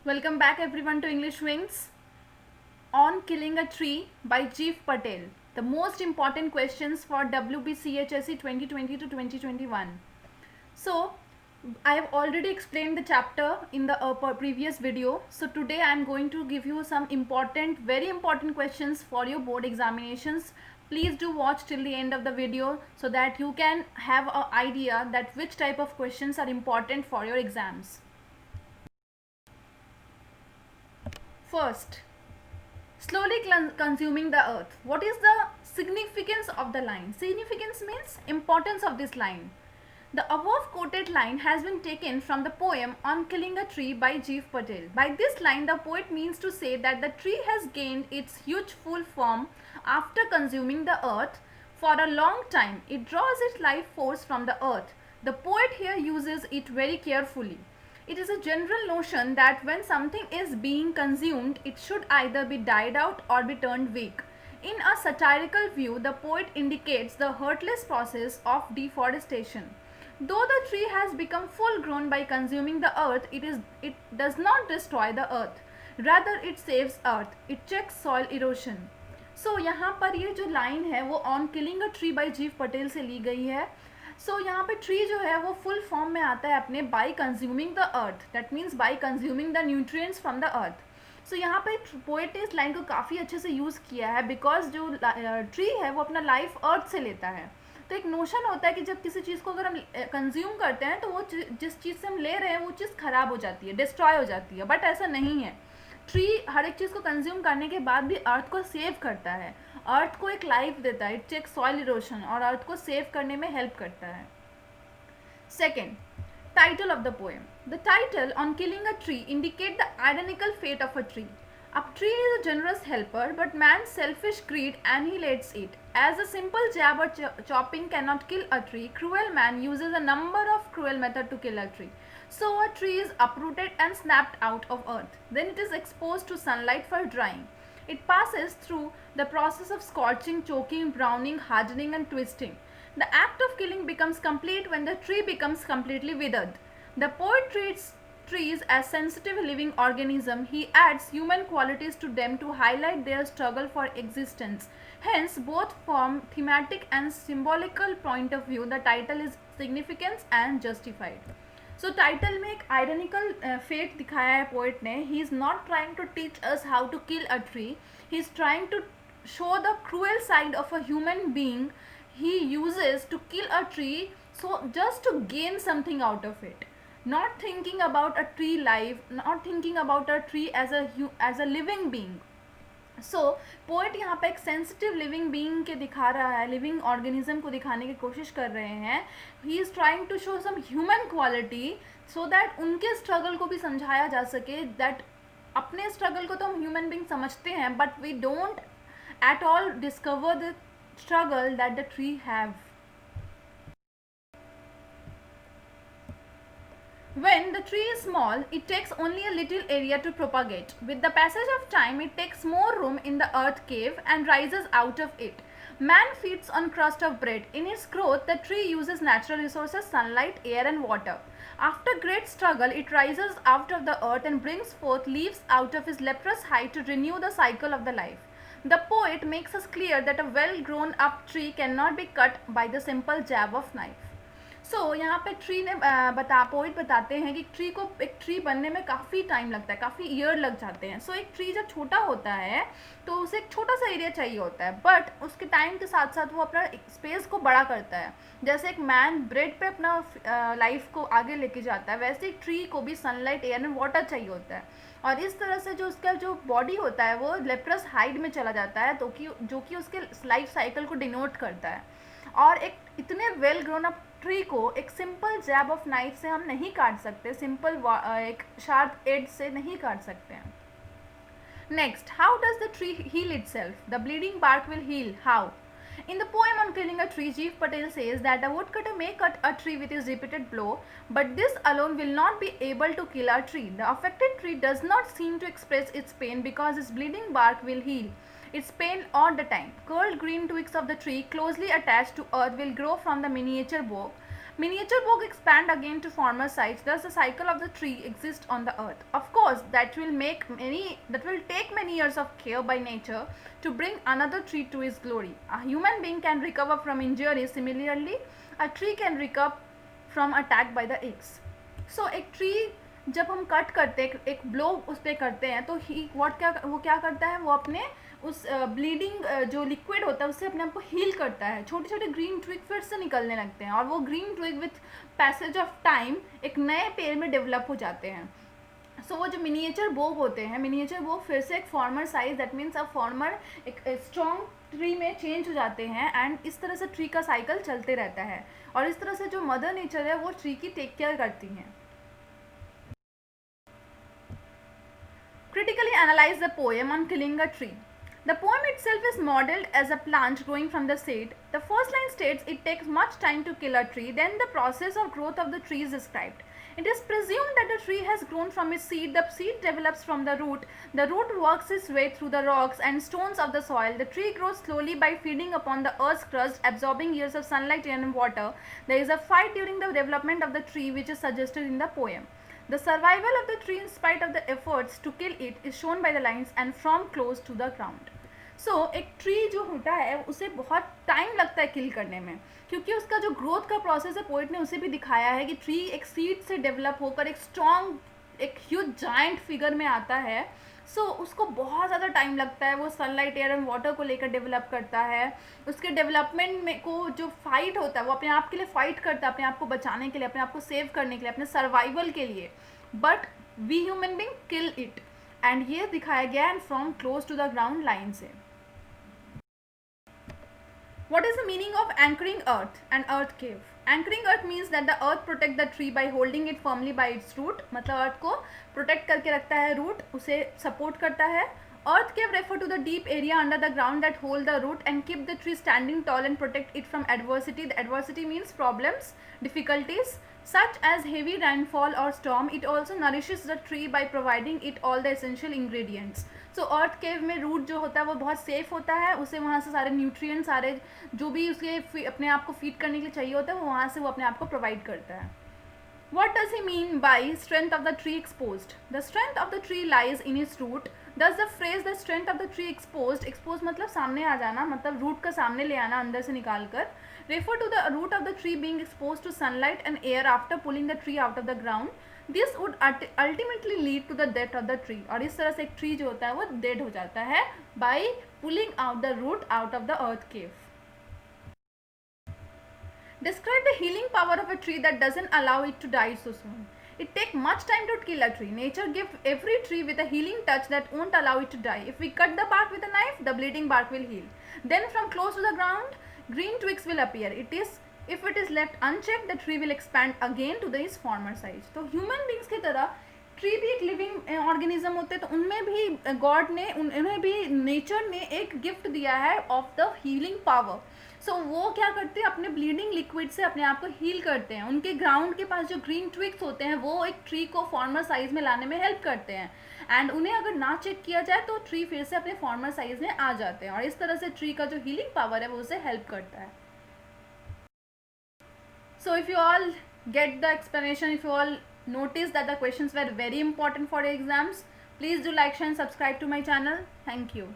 Welcome back everyone to English Wings. On Killing a Tree by Gieve Patel. The most important questions for Wbchse 2020 to 2021. So, I have already explained the chapter in the previous video. So today I am going to give you some very important questions for your board examinations. Please do watch till the end of the video so that you can have an idea that which type of questions are important for your exams. First, slowly consuming the earth. What is the significance of the line? Significance means importance of this line. The above quoted line has been taken from the poem On Killing a Tree by Gieve Patel. By this line, the poet means to say that the tree has gained its huge full form after consuming the earth. For a long time, it draws its life force from the earth. The poet here uses it very carefully. It is a general notion that when something is being consumed, it should either be died out or be turned weak. In a satirical view, the poet indicates the hurtless process of deforestation. Though the tree has become full grown by consuming the earth, it does not destroy the earth. Rather, it saves earth. It checks soil erosion. So यहाँ पर ये जो line है वो on killing a tree bye जीव पटेल से ली गई है. सो यहाँ पे ट्री जो है वो फुल फॉर्म में आता है अपने by consuming the earth. That means by consuming the nutrients from the earth. So यहाँ पे पोएट ने इस लाइन को काफ़ी अच्छे से यूज़ किया है बिकॉज जो ट्री है वो अपना लाइफ अर्थ से लेता है. तो एक नोशन होता है कि जब किसी चीज़ को अगर हम कंज्यूम करते हैं तो वो जिस चीज़ से हम ले रहे हैं वो चीज़ ख़राब हो जाती है, डिस्ट्रॉय हो जाती है. बट ऐसा नहीं है. ट्री हर एक चीज़ को कंज्यूम करने के बाद भी अर्थ को सेव करता है, अर्थ को एक लाइफ देता है. इट चेक्स सॉइल इरोशन और अर्थ को सेव करने में हेल्प करता है. Second, title of the poem. The title on killing a tree indicate the ironical fate of a tree. A tree is a generous helper, but man's selfish greed annihilates it. As a simple jab or chopping cannot kill a tree, cruel man uses a number of cruel methods to kill a tree. So a tree is uprooted and snapped out of earth. Then it is exposed to sunlight for drying. It passes through the process of scorching, choking, browning, hardening and twisting. The act of killing becomes complete when the tree becomes completely withered. The poet treats trees as sensitive living organisms. He adds human qualities to them to highlight their struggle for existence. Hence, both from thematic and symbolical point of view, the title is significant and justified. So, title में एक ironical fate दिखाया है poet ने. He is not trying to teach us how to kill a tree. He is trying to show the cruel side of a human being he uses to kill a tree, so just to gain something out of it. Not thinking about a tree life, not thinking about a tree as a living being. So poet यहाँ पे एक sensitive living being के दिखा रहा है, living organism को दिखाने की कोशिश कर रहे हैं. He is trying to show some human quality so that उनके स्ट्रगल को भी समझाया जा सके. दैट अपने स्ट्रगल को तो हम ह्यूमन बीइंग समझते हैं but we don't at all discover the struggle that the tree have. When the tree is small, it takes only a little area to propagate. With the passage of time, it takes more room in the earth cave and rises out of it. Man feeds on crust of bread. In its growth, the tree uses natural resources, sunlight, air and water. After great struggle, it rises out of the earth and brings forth leaves out of its leprous height to renew the cycle of the life. The poet makes us clear that a well-grown up tree cannot be cut by the simple jab of knife. सो यहाँ पे tree ने poet बताते हैं कि tree को एक tree बनने में काफ़ी टाइम लगता है, काफ़ी ईयर लग जाते हैं. सो एक ट्री जब छोटा होता है तो उसे एक छोटा सा एरिया चाहिए होता है, बट उसके टाइम के साथ साथ वो अपना स्पेस को बड़ा करता है. जैसे एक मैन ब्रेड पे अपना लाइफ को आगे लेके जाता है, वैसे एक ट्री को भी सनलाइट, एयर एंड वाटर चाहिए होता है. और इस तरह से जो उसका जो बॉडी होता है वो लेप्रस हाइड में चला जाता है, तो कि जो कि उसके लाइफ साइकिल को डिनोट करता है. और एक इतने वेल ग्रोन अप ट्री को एक सिंपल जैब ऑफ नाइफ से हम नहीं काट सकते, सिंपल एक शार्प एज से नहीं काट सकते हैं. Next, how does the tree heal itself? The bleeding bark will heal. How? In the poem on killing a tree, Gieve Patel says that a woodcutter may cut a tree with his repeated blow, but this alone will not be able to kill a tree. The affected tree does not seem to express its pain because its bleeding bark will heal its pain all the time. Curled green twigs of the tree closely attached to earth will grow from the miniature bough. Miniature bog expand again to former size, thus the cycle of the tree exists on the earth. Of course, that will take many years of care by nature to bring another tree to its glory. A human being can recover from injuries. Similarly, a tree can recover from attack by the axe. So एक tree जब हम cut करते हैं, एक blow उस पर करते हैं, तो वो क्या करता है, वो अपने उस ब्लीडिंग जो लिक्विड होता है उससे अपने आप को हील करता है. छोटे छोटे ग्रीन ट्विग फिर से निकलने लगते हैं और वो green twig with passage of time एक नए पेड़ में डेवलप हो जाते हैं. सो वो जो मिनिएचर बोग होते हैं, मिनिएचर बोग फिर से एक फॉर्मर साइज, दैट मीन्स अब फॉर्मर एक स्ट्रॉन्ग ट्री में चेंज हो जाते हैं. एंड इस तरह से ट्री का साइकिल चलते रहता है और इस तरह से जो मदर नेचर है वो ट्री की टेक केयर करती हैं. Critically analyze the poem on killing a tree. The poem itself is modeled as a plant growing from the seed. The first line states it takes much time to kill a tree, then the process of growth of the tree is described. It is presumed that the tree has grown from its seed. The seed develops from the root works its way through the rocks and stones of the soil. The tree grows slowly by feeding upon the earth's crust, absorbing years of sunlight and water. There is a fight during the development of the tree which is suggested in the poem. The survival of the tree in spite of the efforts to kill it is shown by the lines and from close to the ground. So, एक tree जो होता है उसे बहुत time लगता है किल करने में, क्योंकि उसका जो ग्रोथ का प्रोसेस है पोइट ने उसे भी दिखाया है कि ट्री एक सीड से डेवलप होकर एक स्ट्रॉन्ग, एक ह्यूज जायंट फिगर में आता है. सो उसको बहुत ज़्यादा टाइम लगता है. वो सनलाइट, एयर एंड वाटर को लेकर डेवलप करता है. उसके डेवलपमेंट में को जो फाइट होता है वो अपने आप के लिए फाइट करता है, अपने आप को बचाने के लिए, अपने आप को सेव करने के लिए, अपने सर्वाइवल के लिए. But we human being kill it. And ये दिखाया गया and from close to the ground line से. What is the meaning of anchoring earth and earth cave? Anchoring earth means that the earth protect the tree by holding it firmly by its root. मतलब earth को protect करके रखता है root, उसे support करता है. Earth cave refer to the deep area under the ground that hold the root and keep the tree standing tall and protect it from adversity. The adversity means problems, difficulties such as heavy rainfall or storm. It also nourishes the tree by providing it all the essential ingredients. सो अर्थ केव में root जो होता है वो बहुत safe होता है. उसे वहाँ से सारे न्यूट्रिएंट्स, सारे जो भी उसके अपने आप को फीड करने के लिए चाहिए होता है वो वहाँ से वो अपने आप को प्रोवाइड करता है. What does he mean by strength of the tree exposed? The strength of the tree lies in its root. Thus the phrase the strength of the tree exposed, exposed मतलब सामने आ जाना, मतलब रूट का सामने ले आना अंदर से निकाल कर, refer to the root of the tree being exposed to sunlight and air after pulling the tree out of the ground. This would ultimately lead to the death of the tree. और इस तरह से एक tree जो होता है वो dead हो जाता है by pulling out the root out of the earth cave. Describe the healing power of a tree that doesn't allow it to die so soon. It takes much time to kill a tree. Nature gives every tree with a healing touch that won't allow it to die. If we cut the bark with a knife, the bleeding bark will heal. Then from close to the ground, green twigs will appear. If it is left unchecked, the tree will expand again to its former size. तो human beings की तरह tree भी एक living organism होते हैं, तो उनमें भी गॉड ने उन्हें भी नेचर ने एक गिफ्ट दिया है ऑफ द हीलिंग पावर. सो वो क्या करते हैं, अपने ब्लीडिंग लिक्विड से अपने आप को हील करते हैं. उनके ग्राउंड के पास जो ग्रीन ट्विग्स होते हैं वो एक ट्री को फॉर्मर साइज में लाने में हेल्प करते हैं. एंड उन्हें अगर ना चेक किया जाए तो ट्री फिर से अपने फॉर्मर साइज में आ जाते हैं और इस तरह से ट्री का जो हीलिंग पावर है वो उसे हेल्प करता है. So if you all get the explanation, if you all notice that the questions were very important for exams, please do like, share and subscribe to my channel. Thank you.